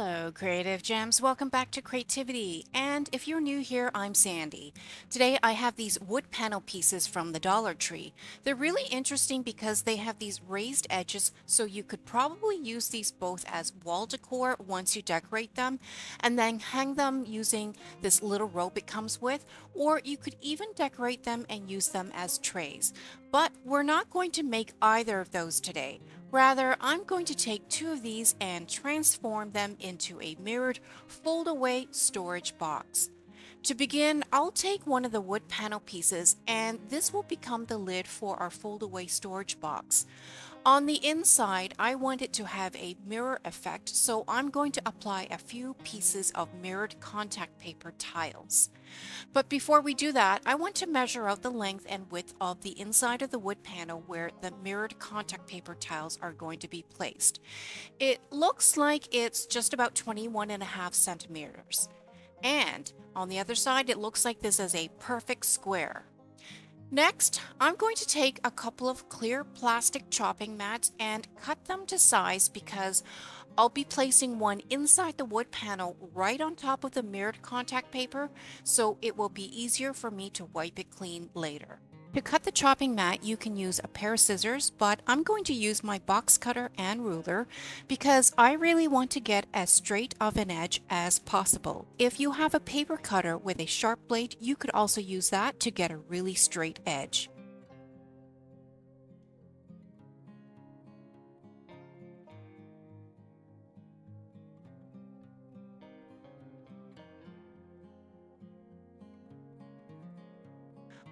Hello, Creative Gems. Welcome back to Creativity. And if you're new here, I'm Sandy. Today I have these wood panel pieces from the Dollar Tree. They're really interesting because they have these raised edges, so you could probably use these both as wall decor once you decorate them, and then hang them using this little rope it comes with, or you could even decorate them and use them as trays. But we're not going to make either of those today. Rather, I'm going to take two of these and transform them into a mirrored fold-away storage box. To begin, I'll take one of the wood panel pieces and this will become the lid for our fold-away storage box. On the inside, I want it to have a mirror effect, so I'm going to apply a few pieces of mirrored contact paper tiles. But before we do that, I want to measure out the length and width of the inside of the wood panel where the mirrored contact paper tiles are going to be placed. It looks like it's just about 21.5 centimeters. And on the other side, it looks like this is a perfect square. Next, I'm going to take a couple of clear plastic chopping mats and cut them to size because I'll be placing one inside the wood panel right on top of the mirrored contact paper, so it will be easier for me to wipe it clean later. To cut the chopping mat, you can use a pair of scissors, but I'm going to use my box cutter and ruler because I really want to get as straight of an edge as possible. If you have a paper cutter with a sharp blade, you could also use that to get a really straight edge.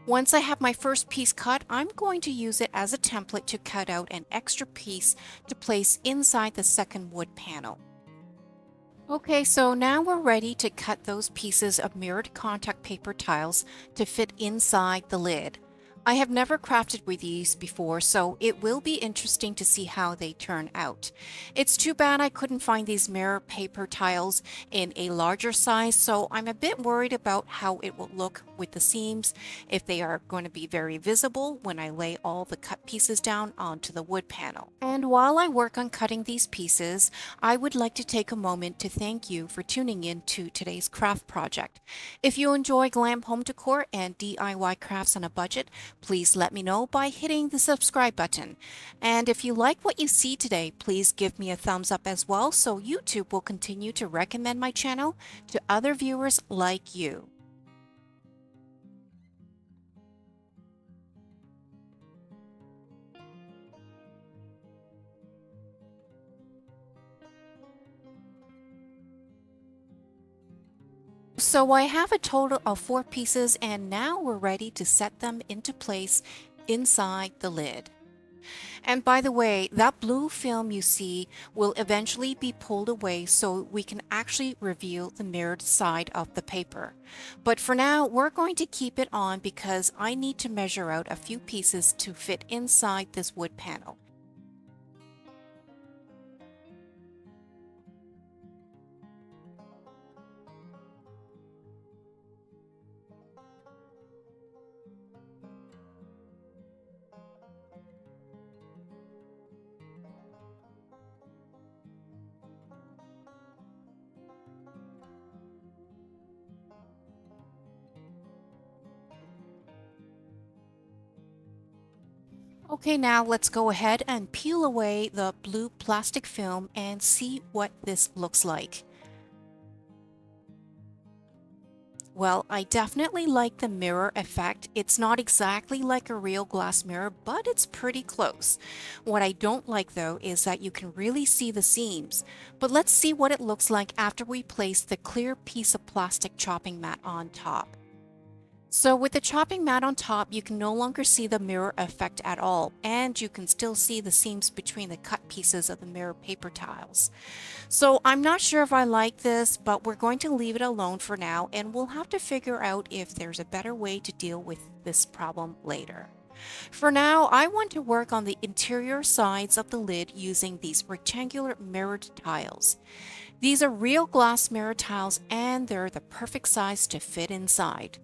Once I have my first piece cut, I'm going to use it as a template to cut out an extra piece to place inside the second wood panel. Okay, so now we're ready to cut those pieces of mirrored contact paper tiles to fit inside the lid. I have never crafted with these before, so it will be interesting to see how they turn out. It's too bad I couldn't find these mirror paper tiles in a larger size, so I'm a bit worried about how it will look with the seams, if they are going to be very visible when I lay all the cut pieces down onto the wood panel. And while I work on cutting these pieces, I would like to take a moment to thank you for tuning in to today's craft project. If you enjoy glam home decor and DIY crafts on a budget, please let me know by hitting the subscribe button. And if you like what you see today, please give me a thumbs up as well so YouTube will continue to recommend my channel to other viewers like you. So I have a total of 4 pieces and now we're ready to set them into place inside the lid. And by the way, that blue film you see will eventually be pulled away so we can actually reveal the mirrored side of the paper. But for now, we're going to keep it on because I need to measure out a few pieces to fit inside this wood panel. Okay, now let's go ahead and peel away the blue plastic film and see what this looks like. Well, I definitely like the mirror effect. It's not exactly like a real glass mirror, but it's pretty close. What I don't like though is that you can really see the seams. But let's see what it looks like after we place the clear piece of plastic chopping mat on top. So with the chopping mat on top, you can no longer see the mirror effect at all, and you can still see the seams between the cut pieces of the mirror paper tiles. So I'm not sure if I like this, but we're going to leave it alone for now, and we'll have to figure out if there's a better way to deal with this problem later. For now, I want to work on the interior sides of the lid using these rectangular mirrored tiles. These are real glass mirror tiles, and they're the perfect size to fit inside.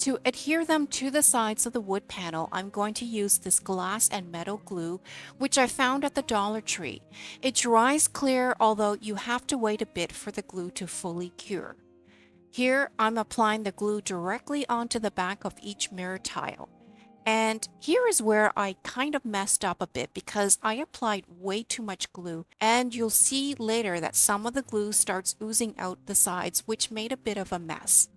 To adhere them to the sides of the wood panel, I'm going to use this glass and metal glue, which I found at the Dollar Tree. It dries clear, although you have to wait a bit for the glue to fully cure. Here, I'm applying the glue directly onto the back of each mirror tile. And here is where I kind of messed up a bit because I applied way too much glue, and you'll see later that some of the glue starts oozing out the sides, which made a bit of a mess.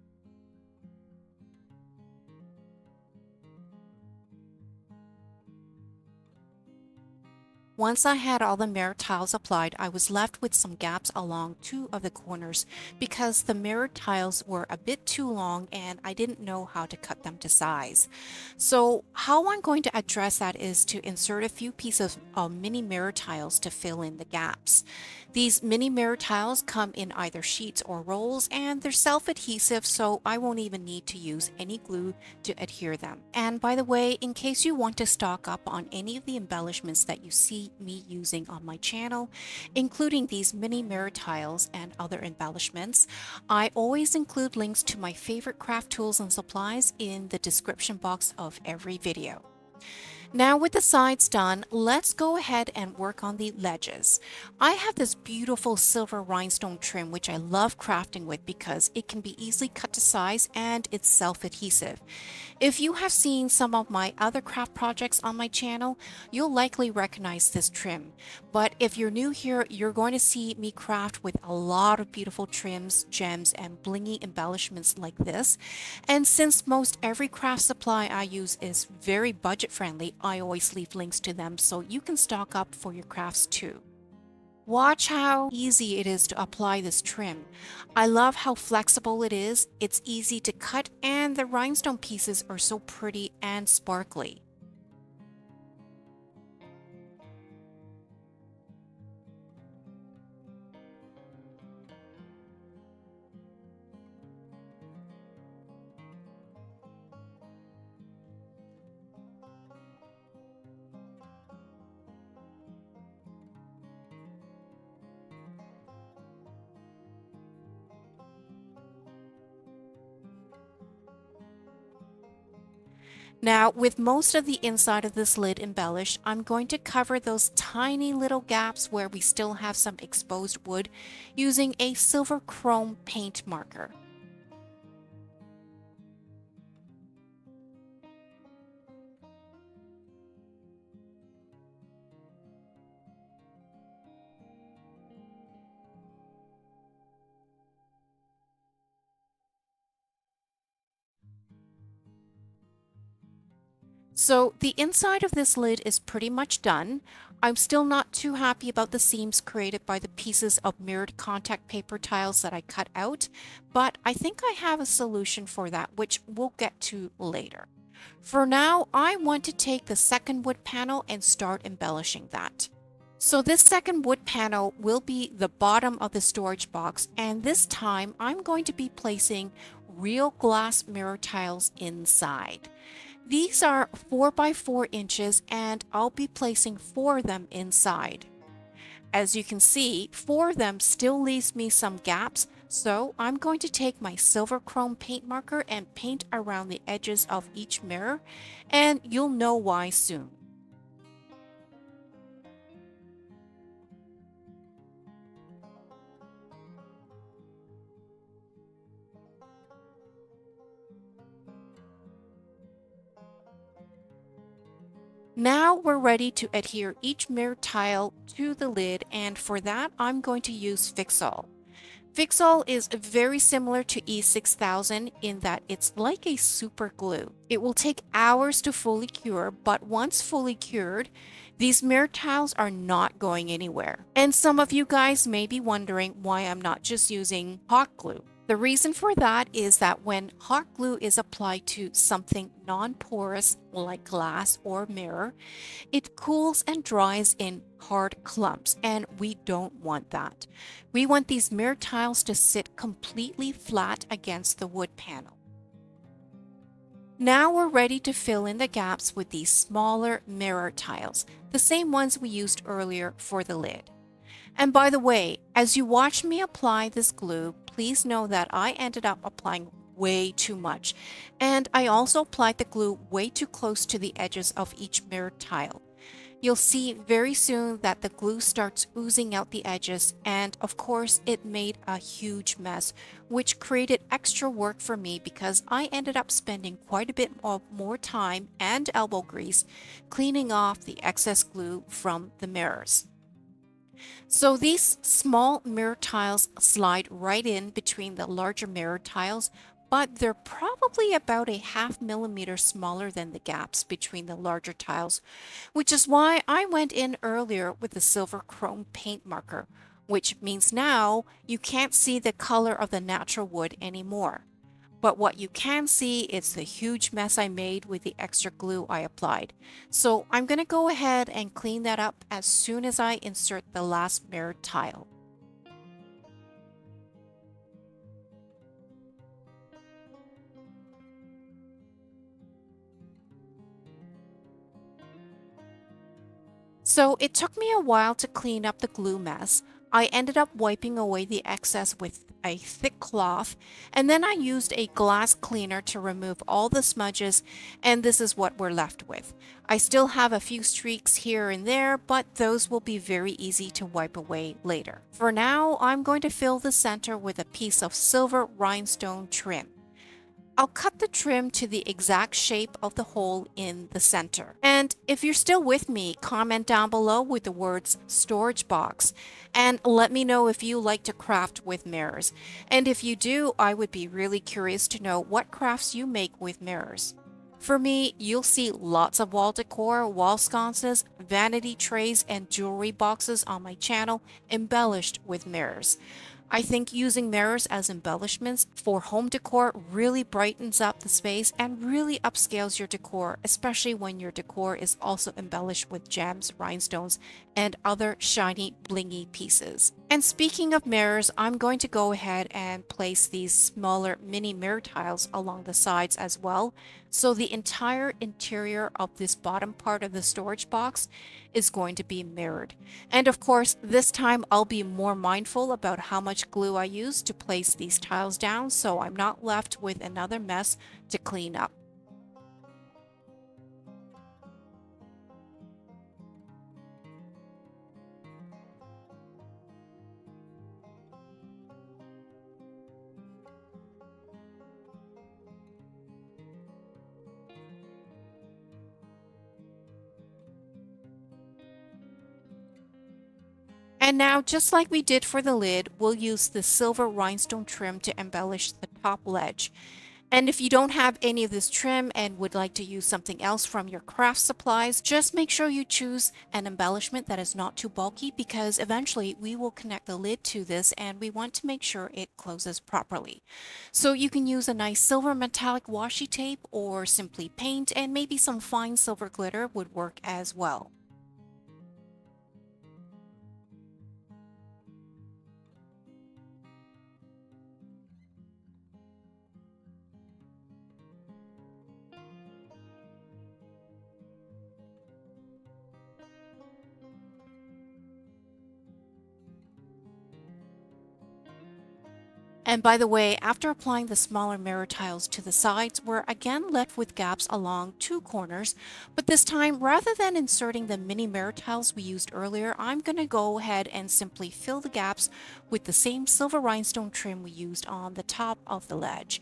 Once I had all the mirror tiles applied, I was left with some gaps along two of the corners because the mirror tiles were a bit too long and I didn't know how to cut them to size. So how I'm going to address that is to insert a few pieces of mini mirror tiles to fill in the gaps. These mini mirror tiles come in either sheets or rolls, and they're self-adhesive, so I won't even need to use any glue to adhere them. And by the way, in case you want to stock up on any of the embellishments that you see me using on my channel, including these mini mirror tiles and other embellishments, I always include links to my favorite craft tools and supplies in the description box of every video. Now with the sides done, let's go ahead and work on the ledges. I have this beautiful silver rhinestone trim which I love crafting with because it can be easily cut to size and it's self-adhesive. If you have seen some of my other craft projects on my channel, you'll likely recognize this trim. But if you're new here, you're going to see me craft with a lot of beautiful trims, gems, and blingy embellishments like this. And since most every craft supply I use is very budget friendly, I always leave links to them so you can stock up for your crafts too. Watch how easy it is to apply this trim. I love how flexible it is, it's easy to cut, and the rhinestone pieces are so pretty and sparkly. Now, with most of the inside of this lid embellished, I'm going to cover those tiny little gaps where we still have some exposed wood using a silver chrome paint marker. So the inside of this lid is pretty much done. I'm still not too happy about the seams created by the pieces of mirrored contact paper tiles that I cut out, but I think I have a solution for that, which we'll get to later. For now, I want to take the second wood panel and start embellishing that. So this second wood panel will be the bottom of the storage box, and this time I'm going to be placing real glass mirror tiles inside. These are 4 by 4 inches and I'll be placing 4 of them inside. As you can see, 4 of them still leaves me some gaps, so I'm going to take my silver chrome paint marker and paint around the edges of each mirror, and you'll know why soon. Now we're ready to adhere each mirror tile to the lid, and for that I'm going to use Fix-All. Fix-All is very similar to E6000 in that it's like a super glue. It will take hours to fully cure, but once fully cured, these mirror tiles are not going anywhere. And some of you guys may be wondering why I'm not just using hot glue. The reason for that is that when hot glue is applied to something non-porous like glass or mirror, it cools and dries in hard clumps, and we don't want that. We want these mirror tiles to sit completely flat against the wood panel. Now we're ready to fill in the gaps with these smaller mirror tiles, the same ones we used earlier for the lid. And by the way, as you watch me apply this glue, please know that I ended up applying way too much. And I also applied the glue way too close to the edges of each mirrored tile. You'll see very soon that the glue starts oozing out the edges, and of course it made a huge mess, which created extra work for me because I ended up spending quite a bit of more time and elbow grease cleaning off the excess glue from the mirrors. So these small mirror tiles slide right in between the larger mirror tiles, but they're probably about a half millimeter smaller than the gaps between the larger tiles, which is why I went in earlier with the silver chrome paint marker, which means now you can't see the color of the natural wood anymore. But what you can see is the huge mess I made with the extra glue I applied. So I'm going to go ahead and clean that up as soon as I insert the last mirrored tile. So it took me a while to clean up the glue mess. I ended up wiping away the excess with a thick cloth, and then I used a glass cleaner to remove all the smudges, and this is what we're left with. I still have a few streaks here and there, but those will be very easy to wipe away later. For now, I'm going to fill the center with a piece of silver rhinestone trim. I'll cut the trim to the exact shape of the hole in the center. And if you're still with me, comment down below with the words storage box and let me know if you like to craft with mirrors. And if you do, I would be really curious to know what crafts you make with mirrors. For me, you'll see lots of wall decor, wall sconces, vanity trays, and jewelry boxes on my channel embellished with mirrors. I think using mirrors as embellishments for home decor really brightens up the space and really upscales your decor, especially when your decor is also embellished with gems, rhinestones, and other shiny, blingy pieces. And speaking of mirrors, I'm going to go ahead and place these smaller mini mirror tiles along the sides as well. So the entire interior of this bottom part of the storage box is going to be mirrored. And of course, this time I'll be more mindful about how much glue I use to place these tiles down so I'm not left with another mess to clean up. And now, just like we did for the lid, we'll use the silver rhinestone trim to embellish the top ledge. And if you don't have any of this trim and would like to use something else from your craft supplies, just make sure you choose an embellishment that is not too bulky because eventually we will connect the lid to this and we want to make sure it closes properly. So you can use a nice silver metallic washi tape or simply paint, and maybe some fine silver glitter would work as well. And by the way, after applying the smaller mirror tiles to the sides, we're again left with gaps along two corners, but this time, rather than inserting the mini mirror tiles we used earlier, I'm going to go ahead and simply fill the gaps with the same silver rhinestone trim we used on the top of the ledge.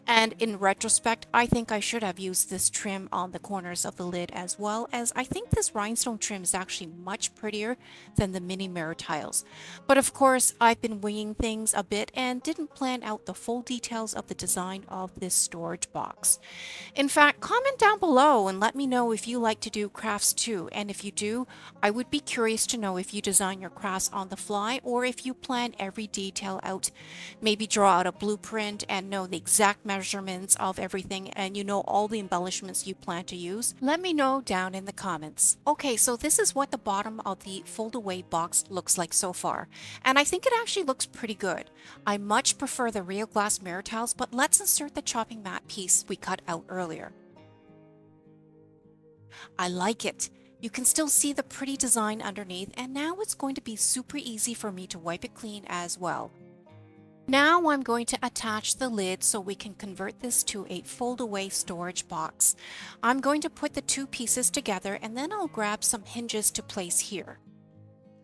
And in retrospect, I think I should have used this trim on the corners of the lid as well, as I think this rhinestone trim is actually much prettier than the mini mirror tiles. But of course, I've been winging things a bit and didn't plan out the full details of the design of this storage box. In fact, comment down below and let me know if you like to do crafts too. And if you do, I would be curious to know if you design your crafts on the fly or if you plan every detail out. Maybe draw out a blueprint and know the exact measurements of everything and you know all the embellishments you plan to use. Let me know down in the comments. Okay, so this is what the bottom of the fold away box looks like so far. And I think it actually looks pretty good. I much prefer the real glass mirror tiles, but let's insert the chopping mat piece we cut out earlier. I like it. You can still see the pretty design underneath, and now it's going to be super easy for me to wipe it clean as well. Now I'm going to attach the lid so we can convert this to a fold-away storage box. I'm going to put the two pieces together and then I'll grab some hinges to place here.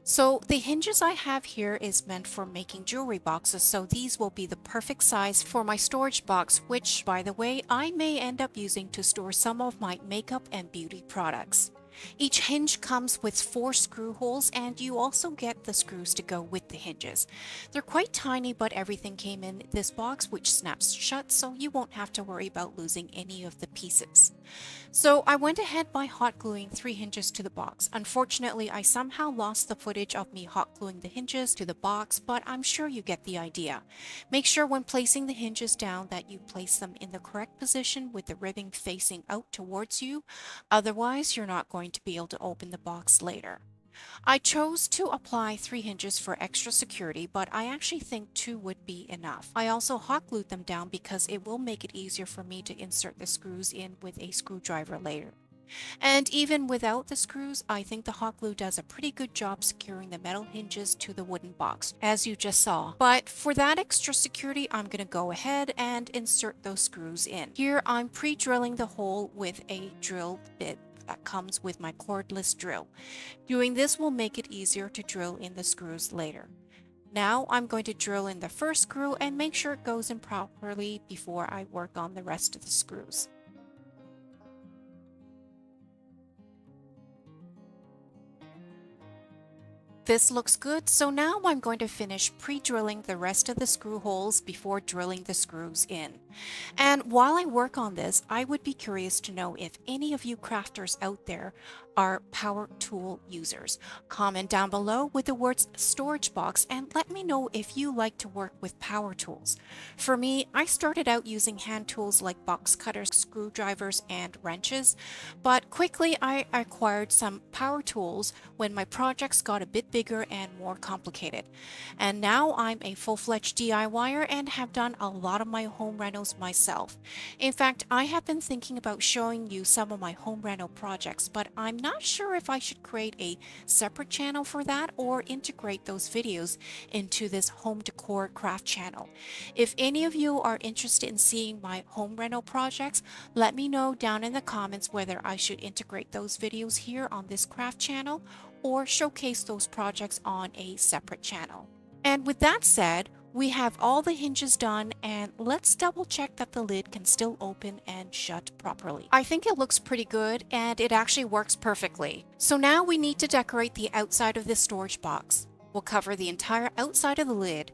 So the hinges I have here is meant for making jewelry boxes, so these will be the perfect size for my storage box, which, by the way, I may end up using to store some of my makeup and beauty products. Each hinge comes with 4 screw holes, and you also get the screws to go with the hinges. They're quite tiny, but everything came in this box, which snaps shut, so you won't have to worry about losing any of the pieces. So I went ahead by hot gluing 3 hinges to the box. Unfortunately, I somehow lost the footage of me hot gluing the hinges to the box, but I'm sure you get the idea. Make sure when placing the hinges down that you place them in the correct position with the ribbing facing out towards you. Otherwise, you're not going to be able to open the box later. I chose to apply 3 hinges for extra security, but I actually think 2 would be enough. I also hot glued them down because it will make it easier for me to insert the screws in with a screwdriver later. And even without the screws, I think the hot glue does a pretty good job securing the metal hinges to the wooden box, as you just saw. But for that extra security, I'm going to go ahead and insert those screws in. Here, I'm pre-drilling the hole with a drill bit that comes with my cordless drill. Doing this will make it easier to drill in the screws later. Now I'm going to drill in the first screw and make sure it goes in properly before I work on the rest of the screws. This looks good, so now I'm going to finish pre-drilling the rest of the screw holes before drilling the screws in. And while I work on this, I would be curious to know if any of you crafters out there are power tool users. Comment down below with the words storage box and let me know if you like to work with power tools. For me, I started out using hand tools like box cutters, screwdrivers, and wrenches, but quickly I acquired some power tools when my projects got a bit bigger and more complicated. And now I'm a full-fledged DIYer and have done a lot of my home renos myself. In fact, I have been thinking about showing you some of my home reno projects, but I'm not sure if I should create a separate channel for that or integrate those videos into this home decor craft channel. If any of you are interested in seeing my home reno projects, let me know down in the comments whether I should integrate those videos here on this craft channel or showcase those projects on a separate channel. And with that said, we have all the hinges done, and let's double check that the lid can still open and shut properly. I think it looks pretty good and it actually works perfectly. So now we need to decorate the outside of this storage box. We'll cover the entire outside of the lid.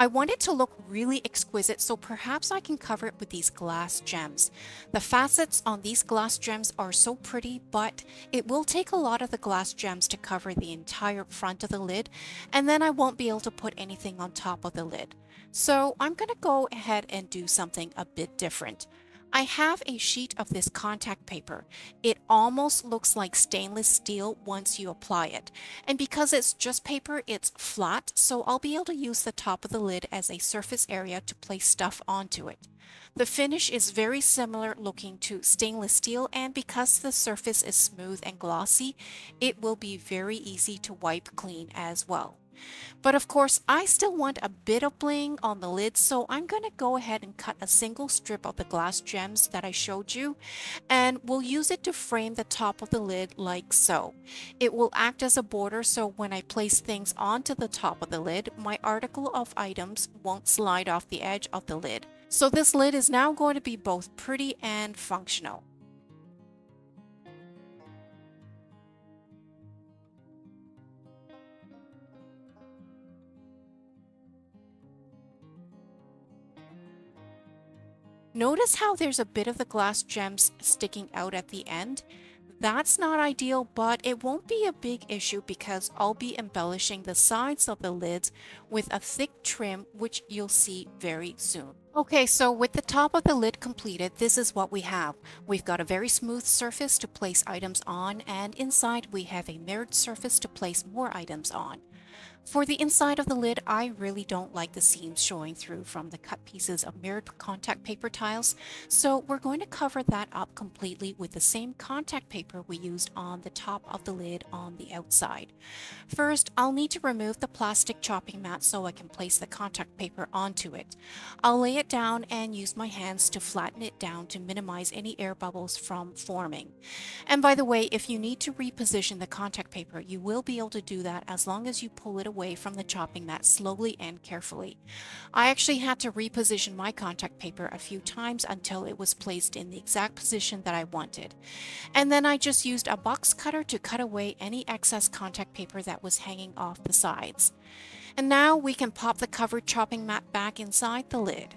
I want it to look really exquisite, so perhaps I can cover it with these glass gems. The facets on these glass gems are so pretty, but it will take a lot of the glass gems to cover the entire front of the lid, and then I won't be able to put anything on top of the lid. So I'm going to go ahead and do something a bit different. I have a sheet of this contact paper. It almost looks like stainless steel once you apply it. And because it's just paper, it's flat, so I'll be able to use the top of the lid as a surface area to place stuff onto it. The finish is very similar looking to stainless steel, and because the surface is smooth and glossy, it will be very easy to wipe clean as well. But of course, I still want a bit of bling on the lid, so I'm going to go ahead and cut a single strip of the glass gems that I showed you, and we'll use it to frame the top of the lid like so. It will act as a border, so when I place things onto the top of the lid, my article of items won't slide off the edge of the lid. So this lid is now going to be both pretty and functional. Notice how there's a bit of the glass gems sticking out at the end? That's not ideal, but it won't be a big issue because I'll be embellishing the sides of the lids with a thick trim, which you'll see very soon. Okay, so with the top of the lid completed, this is what we have. We've got a very smooth surface to place items on, and inside we have a mirrored surface to place more items on. For the inside of the lid, I really don't like the seams showing through from the cut pieces of mirrored contact paper tiles, so we're going to cover that up completely with the same contact paper we used on the top of the lid on the outside. First, I'll need to remove the plastic chopping mat so I can place the contact paper onto it. I'll lay it down and use my hands to flatten it down to minimize any air bubbles from forming. And by the way, if you need to reposition the contact paper, you will be able to do that as long as you pull it away from the chopping mat slowly and carefully. I actually had to reposition my contact paper a few times until it was placed in the exact position that I wanted. And then I just used a box cutter to cut away any excess contact paper that was hanging off the sides. And now we can pop the covered chopping mat back inside the lid.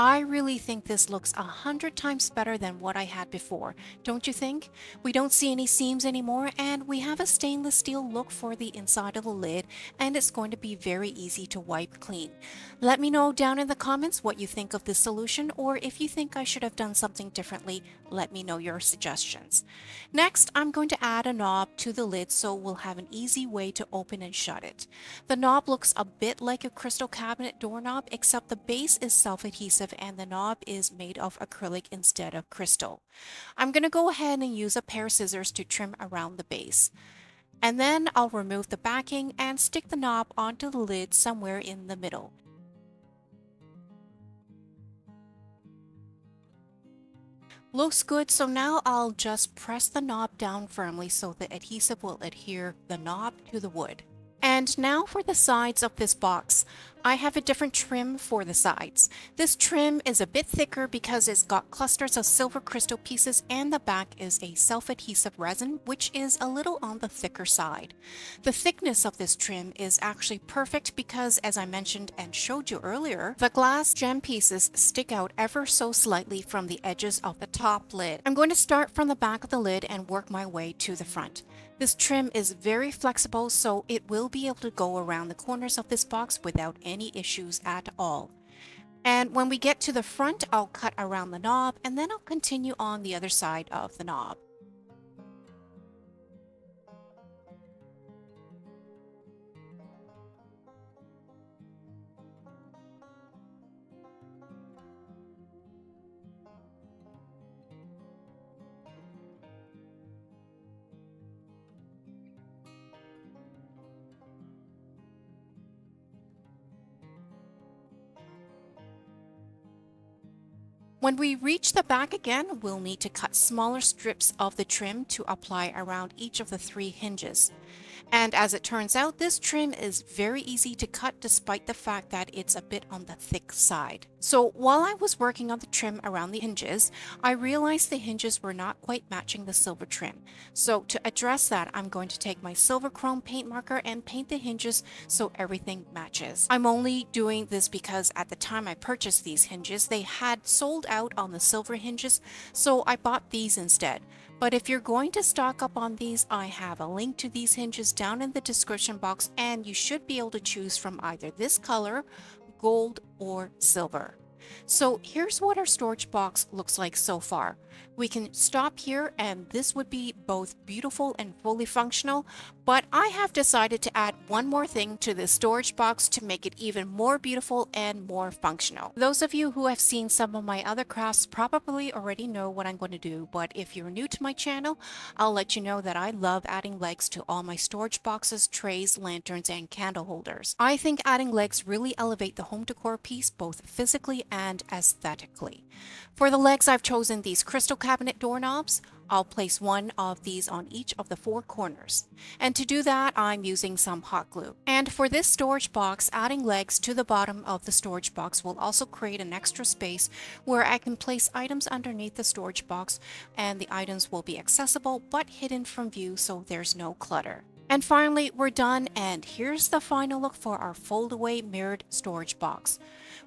I really think this looks 100 times better than what I had before, don't you think? We don't see any seams anymore, and we have a stainless steel look for the inside of the lid, and it's going to be very easy to wipe clean. Let me know down in the comments what you think of this solution, or if you think I should have done something differently, let me know your suggestions. Next, I'm going to add a knob to the lid so we'll have an easy way to open and shut it. The knob looks a bit like a crystal cabinet doorknob, except the base is self-adhesive and the knob is made of acrylic instead of crystal. I'm going to go ahead and use a pair of scissors to trim around the base. And then I'll remove the backing and stick the knob onto the lid somewhere in the middle. Looks good, so now I'll just press the knob down firmly so the adhesive will adhere the knob to the wood. And now for the sides of this box. I have a different trim for the sides. This trim is a bit thicker because it's got clusters of silver crystal pieces, and the back is a self-adhesive resin, which is a little on the thicker side. The thickness of this trim is actually perfect because, as I mentioned and showed you earlier, the glass gem pieces stick out ever so slightly from the edges of the top lid. I'm going to start from the back of the lid and work my way to the front. This trim is very flexible, so it will be able to go around the corners of this box without any issues at all. And when we get to the front, I'll cut around the knob and then I'll continue on the other side of the knob. When we reach the back again, we'll need to cut smaller strips of the trim to apply around each of the 3 hinges. And as it turns out, this trim is very easy to cut despite the fact that it's a bit on the thick side. So while I was working on the trim around the hinges, I realized the hinges were not quite matching the silver trim. So to address that, I'm going to take my silver chrome paint marker and paint the hinges so everything matches. I'm only doing this because at the time I purchased these hinges, they had sold out on the silver hinges, so I bought these instead. But if you're going to stock up on these, I have a link to these hinges down in the description box, and you should be able to choose from either this color, gold, or silver. So here's what our storage box looks like so far. We can stop here and this would be both beautiful and fully functional, but I have decided to add one more thing to this storage box to make it even more beautiful and more functional. Those of you who have seen some of my other crafts probably already know what I'm going to do, but if you're new to my channel, I'll let you know that I love adding legs to all my storage boxes, trays, lanterns, and candle holders. I think adding legs really elevate the home decor piece both physically and aesthetically. For the legs, I've chosen these crystal cabinet doorknobs. I'll place one of these on each of the 4 corners. And to do that, I'm using some hot glue. And for this storage box, adding legs to the bottom of the storage box will also create an extra space where I can place items underneath the storage box, and the items will be accessible but hidden from view so there's no clutter. And finally, we're done, and here's the final look for our fold-away mirrored storage box.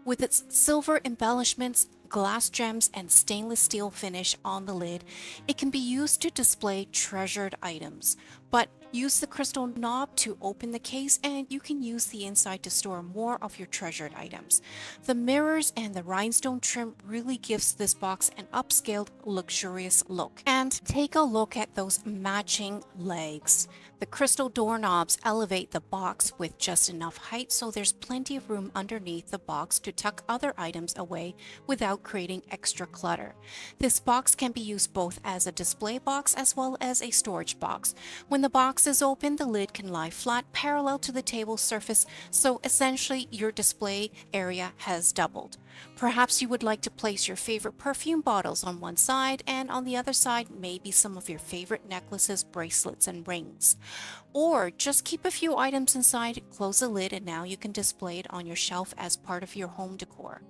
With its silver embellishments, glass gems and stainless steel finish on the lid, it can be used to display treasured items. But use the crystal knob to open the case, and you can use the inside to store more of your treasured items. The mirrors and the rhinestone trim really gives this box an upscaled, luxurious look. And take a look at those matching legs. The crystal doorknobs elevate the box with just enough height, so there's plenty of room underneath the box to tuck other items away without creating extra clutter. This box can be used both as a display box as well as a storage box. When the box is open, the lid can lie flat parallel to the table surface, so essentially your display area has doubled. Perhaps you would like to place your favorite perfume bottles on one side, and on the other side maybe some of your favorite necklaces, bracelets, and rings. Or just keep a few items inside, close the lid, and now you can display it on your shelf as part of your home decor.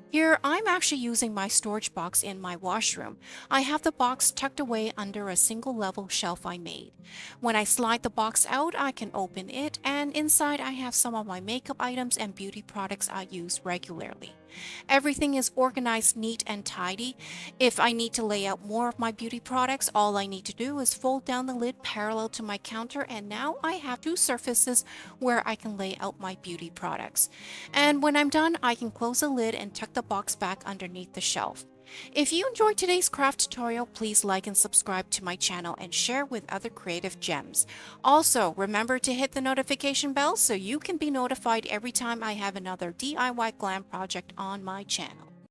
Here, I'm actually using my storage box in my washroom. I have the box tucked away under a single level shelf I made. When I slide the box out, I can open it, and inside I have some of my makeup items and beauty products I use regularly. Everything is organized neat and tidy. If I need to lay out more of my beauty products, all I need to do is fold down the lid parallel to my counter, and now I have two surfaces where I can lay out my beauty products. And when I'm done, I can close the lid and tuck the box back underneath the shelf. If you enjoyed today's craft tutorial, please like and subscribe to my channel and share with other creative gems. Also, remember to hit the notification bell so you can be notified every time I have another DIY glam project on my channel.